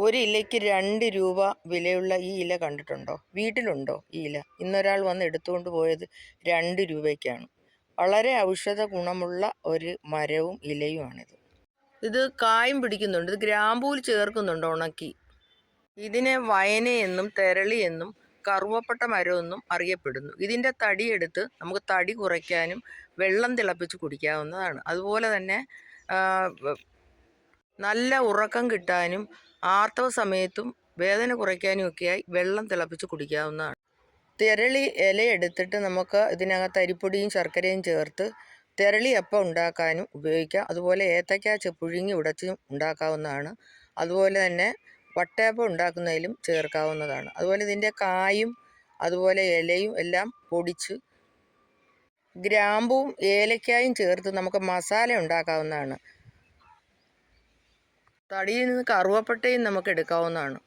ഒരു ഇലയ്ക്ക് 2 രൂപ വിലയുള്ള ഈ ഇല കണ്ടിട്ടുണ്ടോ? വീട്ടിലുണ്ടോ ഈ ഇല? ഇന്നൊരാൾ വന്ന് എടുത്തുകൊണ്ട് പോയത് 2 രൂപയ്ക്കാണ്. വളരെ ഔഷധ ഗുണമുള്ള ഒരു മരവും ഇലയുമാണിത്. ഇത് കായും പിടിക്കുന്നുണ്ട്. ഇത് ഗ്രാമ്പൂവിൽ ചേർക്കുന്നുണ്ട് ഉണക്കി. ഇതിനെ വയനയെന്നും തെരളിയെന്നും കറുവപ്പട്ട മരമെന്നും അറിയപ്പെടുന്നു. ഇതിൻ്റെ തടിയെടുത്ത് നമുക്ക് തടി കുറയ്ക്കാനും വെള്ളം തിളപ്പിച്ച് കുടിക്കാവുന്നതാണ്. അതുപോലെ തന്നെ നല്ല ഉറക്കം കിട്ടാനും ആർത്തവ സമയത്തും വേദന കുറയ്ക്കാനും ഒക്കെയായി വെള്ളം തിളപ്പിച്ച് കുടിക്കാവുന്നതാണ്. തെരളി ഇല എടുത്തിട്ട് നമുക്ക് ഇതിനകത്ത് അരിപ്പൊടിയും ശർക്കരയും ചേർത്ത് തെരളിയപ്പം ഉണ്ടാക്കാനും ഉപയോഗിക്കാം. അതുപോലെ ഏത്തയ്ക്ക പുഴുങ്ങി ഉടച്ചും ഉണ്ടാക്കാവുന്നതാണ്. അതുപോലെ തന്നെ വട്ടയപ്പം ഉണ്ടാക്കുന്നതിലും ചേർക്കാവുന്നതാണ്. അതുപോലെ ഇതിൻ്റെ കായും അതുപോലെ ഇലയും എല്ലാം പൊടിച്ച് ഗ്രാമ്പും ഏലക്കായും ചേർത്ത് നമുക്ക് മസാല ഉണ്ടാക്കാവുന്നതാണ്. തടിയിൽ നിന്ന് കറുവപ്പട്ടയും നമുക്ക് എടുക്കാവുന്നതാണ്.